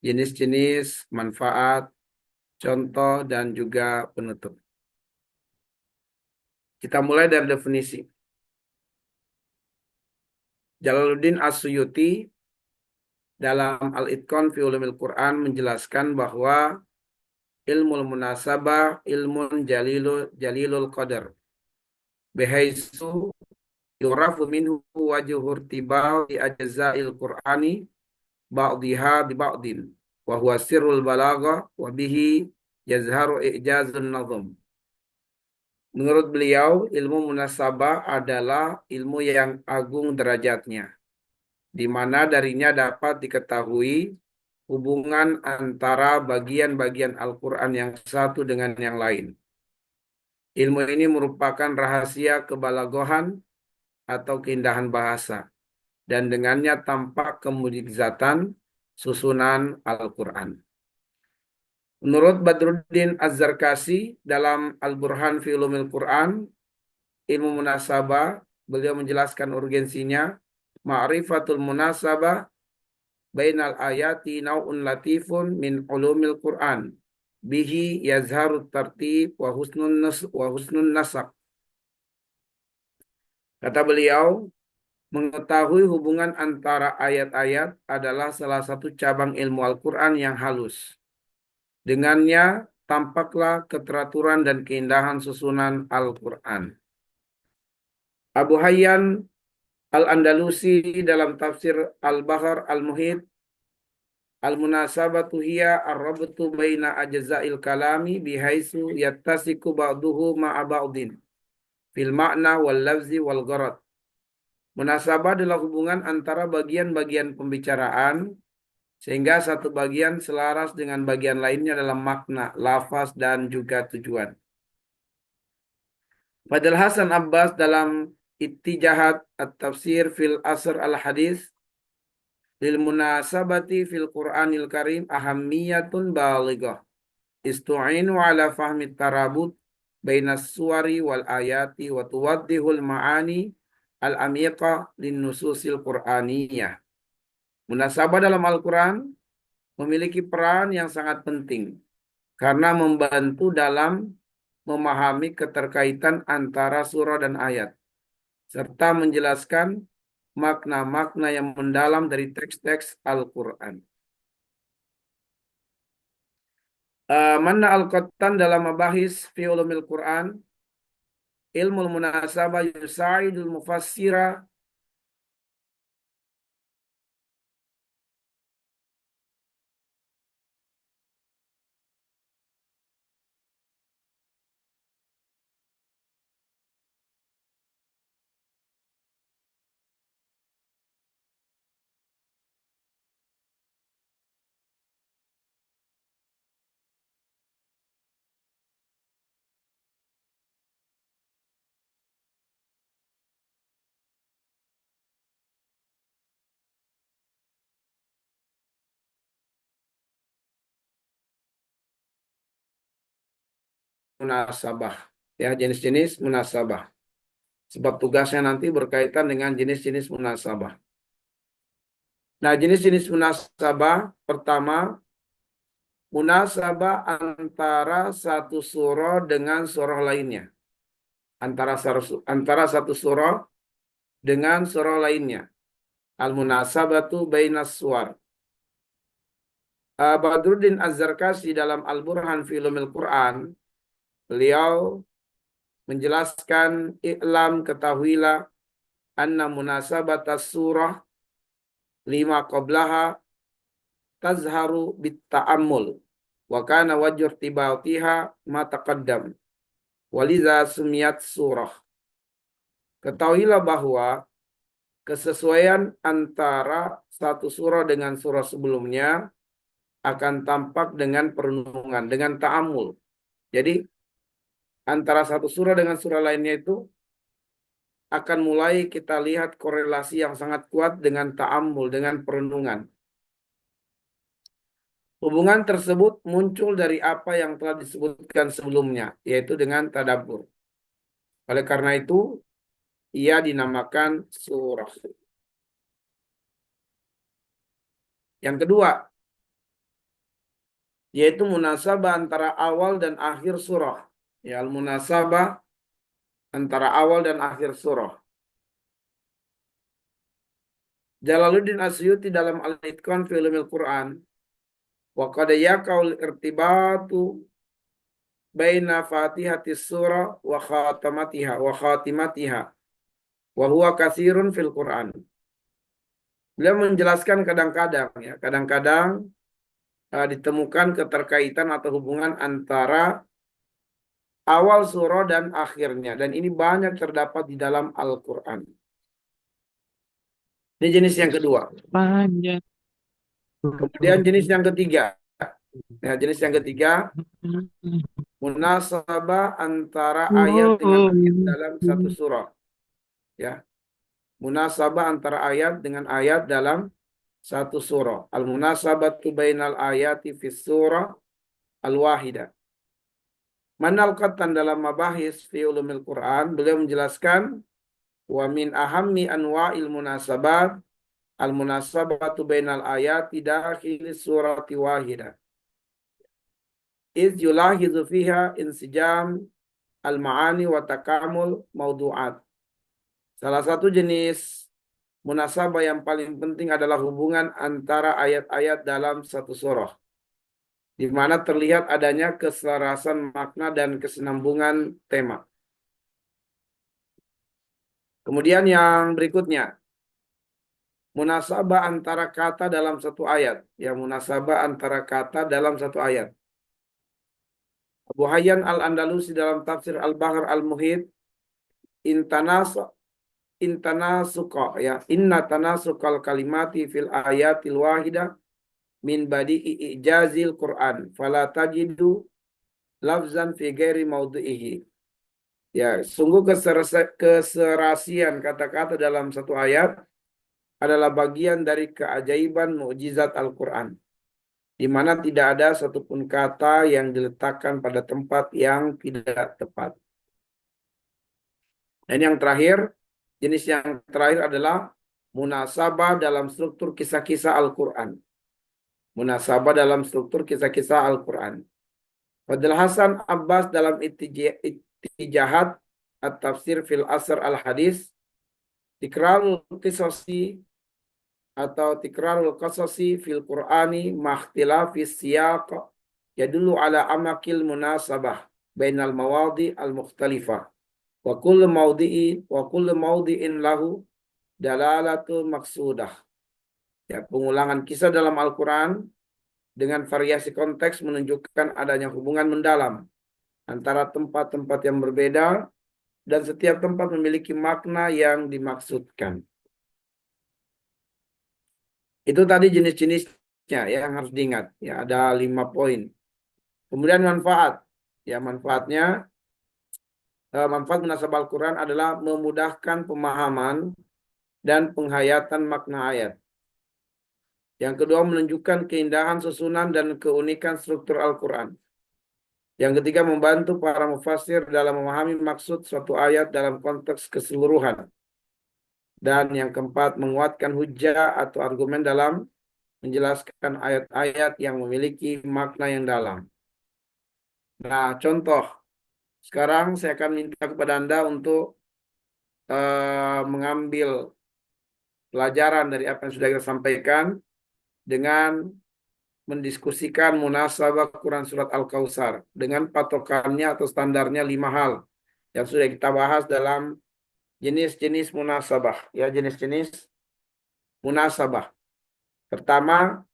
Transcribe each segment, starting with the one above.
jenis-jenis, manfaat, contoh, dan juga penutup. Kita mulai dari definisi. Jalaluddin As-Suyuti dalam Al-Itqan fi Ulumil Quran menjelaskan bahwa ilmu munasabah ilmun jalilul qadar bihaitsu yurafu minhu wajhur tibai ajza'il Qur'ani ba'dihha bi ba'din wa huwa sirrul balaghah wa bihi yazharu i'jazun nazm. Menurut beliau, ilmu munasabah adalah ilmu yang agung derajatnya, di mana darinya dapat diketahui hubungan antara bagian-bagian Al-Quran yang satu dengan yang lain. Ilmu ini merupakan rahasia kebalagohan atau keindahan bahasa, dan dengannya tampak kemujizatan susunan Al-Quran. Menurut Badruddin Az-Zarkasi dalam Al-Burhan fi Ulumil Quran, ilmu munasabah, beliau menjelaskan urgensinya, ma'rifatul munasabah bainal ayati nau'un latifun min ulumil Quran. Bihi yazharut tartib wa husnun nasab. Kata beliau, mengetahui hubungan antara ayat-ayat adalah salah satu cabang ilmu Al-Quran yang halus. Dengannya tampaklah keteraturan dan keindahan susunan Al-Quran. Abu Hayyan Al-Andalusi dalam tafsir Al-Bahr Al-Muhit, al-munasabatu hiya ar-rabtu baina ajza'il kalami bihaitsu yattasiku ba'duhu ma'a ba'din fil makna wal lafzi wal gharad. Munasabah adalah hubungan antara bagian-bagian pembicaraan sehingga satu bagian selaras dengan bagian lainnya dalam makna, lafaz, dan juga tujuan. Fadil Hasan Abbas dalam Ittijahat at-Tafsir fil Asr al-Hadis lil munasabati fil Qur'anil Karim ahammiyatun balighah. Istu'inu ala fahmi tarabut bainas suwari wal ayati wa tuwaddihul ma'ani al-amiqah lin nususil Qur'aniyah. Munasabah dalam Al-Quran memiliki peran yang sangat penting karena membantu dalam memahami keterkaitan antara surah dan ayat, serta menjelaskan makna-makna yang mendalam dari teks-teks Al-Quran. Mana Al-Qattan dalam mabahis fi ulumil Quran, ilmu munasabah yusa'idul mufassira munasabah. Ya, jenis-jenis munasabah. Sebab tugasnya nanti berkaitan dengan jenis-jenis munasabah. Nah, jenis-jenis munasabah pertama, munasabah antara satu surah dengan surah lainnya. Antara satu surah dengan surah lainnya. Al-munasabatu bainas suwar. Badruddin Az-Zarkasi dalam Al-Burhan fi Ulumil Quran, beliau menjelaskan i'lam, ketahuilah anna munasabatas surah lima qablaha tazharu bitta'ammul wa kana wajh irtibatiha ma taqaddam waliza sumiyat surah. Ketahuilah bahwa kesesuaian antara satu surah dengan surah sebelumnya akan tampak dengan perenungan, dengan ta'amul. Jadi antara satu surah dengan surah lainnya itu akan mulai kita lihat korelasi yang sangat kuat dengan ta'amul, dengan perenungan. Hubungan tersebut muncul dari apa yang telah disebutkan sebelumnya, yaitu dengan tadabbur. Oleh karena itu, ia dinamakan surah. Yang kedua, yaitu munasabah antara awal dan akhir surah. Ya, al-munasabah antara awal dan akhir surah. Jalaluddin Asyuti dalam Al-Itqan fi Ulumil Quran wa qad yaqaul irtibatu baina fatihatis surah wa khatimatiha wa huwa katsirun fil Quran. Beliau menjelaskan kadang-kadang ditemukan keterkaitan atau hubungan antara awal surah dan akhirnya, dan ini banyak terdapat di dalam Al-Quran. Ini jenis yang kedua. Panjang. Kemudian jenis yang ketiga. Ya, jenis yang ketiga, munasabah antara ayat dengan ayat dalam satu surah. Ya, munasabah antara ayat dengan ayat dalam satu surah. Al-munasabatu bainal ayati fis surah al-wahidah. Manalqatan dalam mabahis fi ulumil Quran, beliau menjelaskan wa min ahammi anwa'il munasabat al-munasabatu bainal ayati dakhil surati wahidah. Iz yulahizu fiha insijam al-ma'ani wa takamul maudu'at. Salah satu jenis munasabah yang paling penting adalah hubungan antara ayat-ayat dalam satu surah, di mana terlihat adanya keselarasan makna dan kesinambungan tema. Kemudian yang berikutnya, munasabah antara kata dalam satu ayat. Ya, munasabah antara kata dalam satu ayat. Abu Hayyan Al-Andalusi dalam tafsir Al-Bahr Al-Muhit, intanas intanasuqa ya inna tanasukal kalimati fil ayatil wahidah min badi'i ijazil Quran fala tajidu lafzan fi ghairi maudhihi. Ya, sungguh keserasian kata-kata dalam satu ayat adalah bagian dari keajaiban mukjizat Al-Quran, di mana tidak ada satupun kata yang diletakkan pada tempat yang tidak tepat. Dan yang terakhir, jenis yang terakhir adalah munasabah dalam struktur kisah-kisah Al-Quran. Munasabah dalam struktur kisah-kisah Al-Quran. Fadil Hasan Abbas dalam Ittijahat At-Tafsir fil Asr Al-Hadis, tikrarul qisasi atau tikrarul qasasi fil Qur'ani makhtilafis siyaq yadullu ala amakil munasabah bainal mawadi al-mukhtalifah wa kullu mawdi'in lahu dalalatu maksudah. Ya, pengulangan kisah dalam Al-Quran dengan variasi konteks menunjukkan adanya hubungan mendalam antara tempat-tempat yang berbeda dan setiap tempat memiliki makna yang dimaksudkan. Itu tadi jenis-jenisnya ya, yang harus diingat. Ya, ada 5 poin. Kemudian manfaat. Ya, manfaat munasabah Al-Quran adalah memudahkan pemahaman dan penghayatan makna ayat. Yang kedua, menunjukkan keindahan susunan dan keunikan struktur Al-Quran. Yang ketiga, membantu para mufassir dalam memahami maksud suatu ayat dalam konteks keseluruhan. Dan yang keempat, menguatkan hujah atau argumen dalam menjelaskan ayat-ayat yang memiliki makna yang dalam. Nah, contoh. Sekarang saya akan minta kepada Anda untuk mengambil pelajaran dari apa yang sudah kita sampaikan dengan mendiskusikan munasabah Quran Surat Al-Kautsar dengan patokannya atau standarnya 5 hal yang sudah kita bahas dalam jenis-jenis munasabah. Ya, jenis-jenis munasabah. Pertama,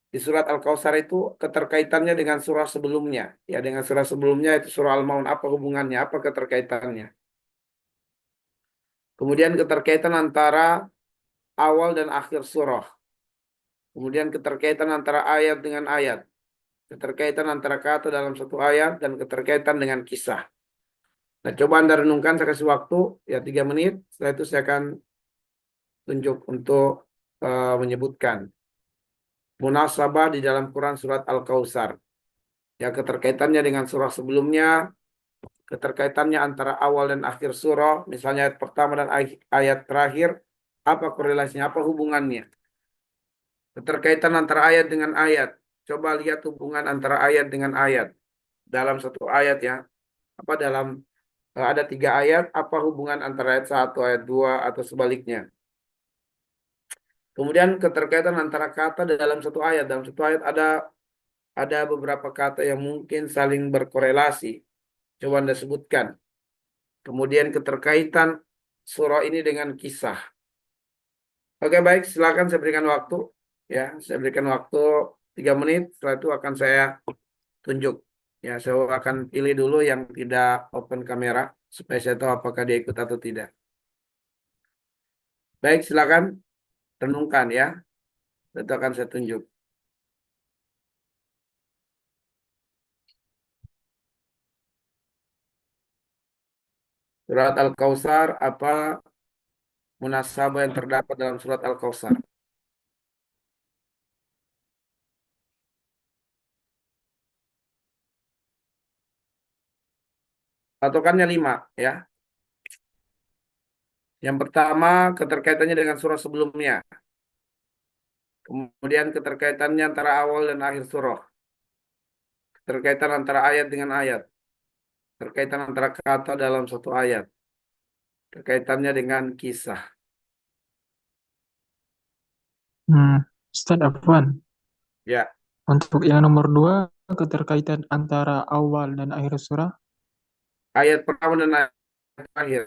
di surat Al-Kautsar itu keterkaitannya dengan surah sebelumnya. Ya, dengan surah sebelumnya itu surah Al-Maun. Apa hubungannya? Apa keterkaitannya? Kemudian keterkaitan antara awal dan akhir surah. Kemudian keterkaitan antara ayat dengan ayat. Keterkaitan antara kata dalam satu ayat dan keterkaitan dengan kisah. Nah, coba Anda renungkan, saya kasih waktu ya 3 menit. Setelah itu saya akan tunjuk untuk menyebutkan munasabah di dalam Quran surat Al-Kautsar. Ya, keterkaitannya dengan surah sebelumnya, keterkaitannya antara awal dan akhir surah, misalnya ayat pertama dan ayat terakhir, apa korelasinya, apa hubungannya? Keterkaitan antara ayat dengan ayat. coba lihat hubungan antara ayat dengan ayat. Dalam satu ayat ya, apa dalam ada 3 ayat, apa hubungan antara ayat 1, ayat 2, atau sebaliknya. Kemudian keterkaitan antara kata dalam satu ayat. Dalam satu ayat ada beberapa kata yang mungkin saling berkorelasi. Coba Anda sebutkan. Kemudian keterkaitan surah ini dengan kisah. Oke, baik, silakan saya berikan waktu. Ya, saya berikan waktu 3 menit. Setelah itu akan saya tunjuk. Ya, saya akan pilih dulu yang tidak open kamera supaya saya tahu apakah dia ikut atau tidak. Baik, silakan renungkan ya. Itu akan saya tunjuk. Surat Al-Kautsar, apa munasabah yang terdapat dalam surat Al-Kautsar? Patokannya 5 ya. Yang pertama keterkaitannya dengan surah sebelumnya. Kemudian keterkaitannya antara awal dan akhir surah. Keterkaitan antara ayat dengan ayat. Terkaitan antara kata dalam satu ayat. Terkaitannya dengan kisah. Ustaz Afwan, Ya, untuk yang nomor dua, keterkaitan antara awal dan akhir surah. ayat pertama dan ayat terakhir.